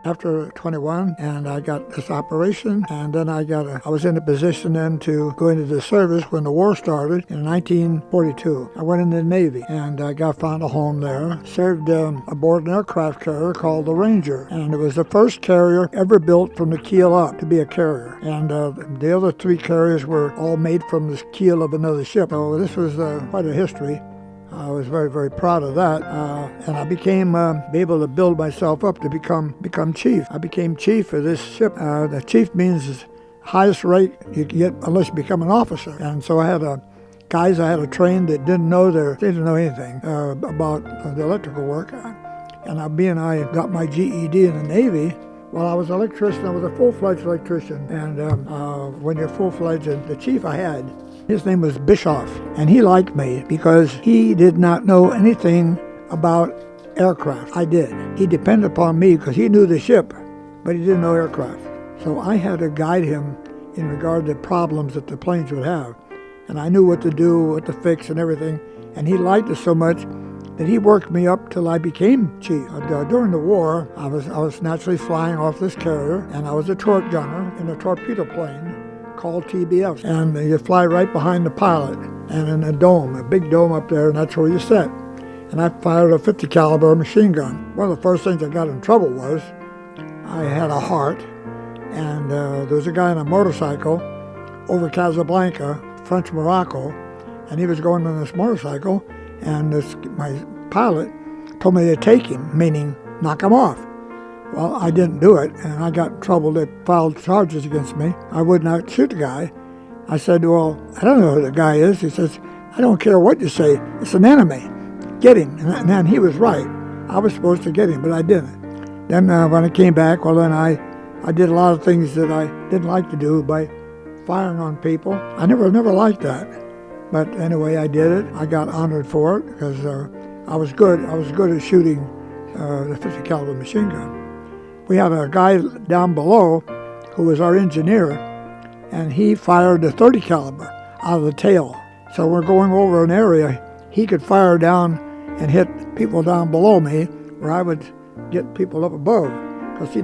after 21, and I got this operation, and then I was in a position then to go into the service when the war started in 1942. I went in the Navy, and I found a home there, served aboard an aircraft carrier called the Ranger, and it was the first carrier ever built from the keel up to be a carrier, and the other three carriers were all made from the keel of another ship. So this was quite a history. I was very, very proud of that, and I became able to build myself up to become chief. I became chief of this ship. The chief means highest rank you can get unless you become an officer. And so I had guys I had to train that didn't know anything about the electrical work. And I got my GED in the Navy. Well, I was an electrician. I was a full-fledged electrician. And when you're full-fledged, the chief I had, his name was Bischoff, and he liked me because he did not know anything about aircraft. I did. He depended upon me because he knew the ship, but he didn't know aircraft. So I had to guide him in regard to problems that the planes would have. And I knew what to do, what to fix and everything. And he liked us so much that he worked me up till I became chief. During the war, I was naturally flying off this carrier, and I was a turret gunner in a torpedo plane called TBF. And you fly right behind the pilot and in a dome, a big dome up there, and that's where you sit. And I fired a 50 caliber machine gun. One of the first things I got in trouble was I had a heart, and there was a guy on a motorcycle over Casablanca, French Morocco, and he was going on this motorcycle, and my pilot told me to take him, meaning knock him off. Well, I didn't do it, and I got in trouble. They filed charges against me. I would not shoot the guy. I said, well, I don't know who the guy is. He says, I don't care what you say. It's an enemy. Get him. And then he was right. I was supposed to get him, but I didn't. Then when I came back, well, then I did a lot of things that I didn't like to do by firing on people. I never liked that. But anyway, I did it. I got honored for it because I was good. I was good at shooting the 50 caliber machine gun. We had a guy down below who was our engineer, and he fired the 30 caliber out of the tail. So we're going over an area, he could fire down and hit people down below me, where I would get people up above. Because see,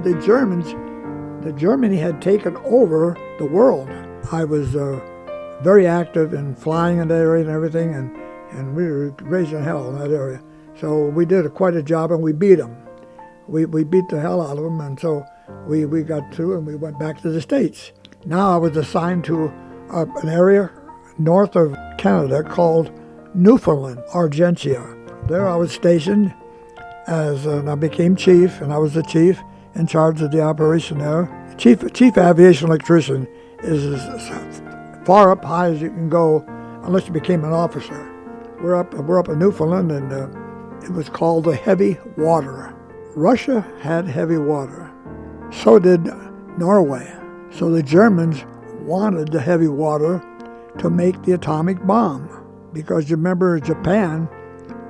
Germany had taken over the world. I was very active in flying in that area and everything, and we were raising hell in that area. So we did quite a job, and we beat them. We beat the hell out of them, and so we got through, and we went back to the States. Now I was assigned to an area north of Canada called Newfoundland, Argentia. There I was stationed and I became chief, and I was the chief in charge of the operation there. Chief aviation electrician is as far up high as you can go unless you became an officer. We're up in Newfoundland, and it was called the heavy water. Russia had heavy water. So did Norway. So the Germans wanted the heavy water to make the atomic bomb. Because you remember Japan,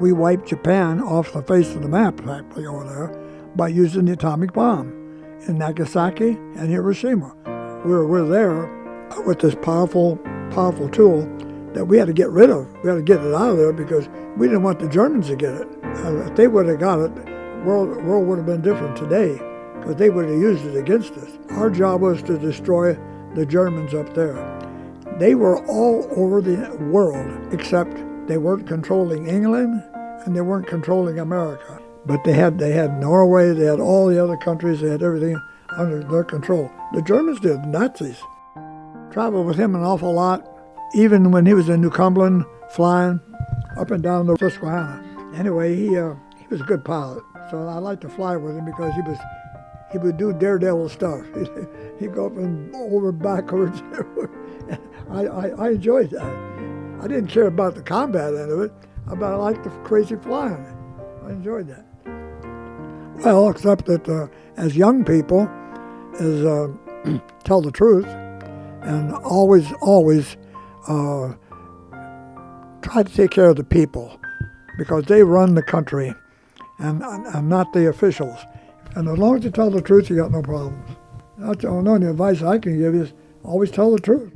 we wiped Japan off the face of the map practically over there by using the atomic bomb in Nagasaki and Hiroshima. We're there with this powerful tool that we had to get rid of. We had to get it out of there because we didn't want the Germans to get it. If they would have got it, the world would have been different today because they would have used it against us. Our job was to destroy the Germans up there. They were all over the world, except they weren't controlling England and they weren't controlling America. But they had Norway, they had all the other countries, they had everything under their control. The Germans did, the Nazis. Traveled with him an awful lot, even when he was in New Cumberland, flying up and down the Susquehanna. Anyway, he was a good pilot, so I liked to fly with him because he would do daredevil stuff. He'd go up and over backwards. I enjoyed that. I didn't care about the combat end of it, but I liked the crazy flying. I enjoyed that. Well, except that as young people, is tell the truth and always try to take care of the people because they run the country and not the officials. And as long as you tell the truth, you got no problems. That's the only advice I can give you is always tell the truth.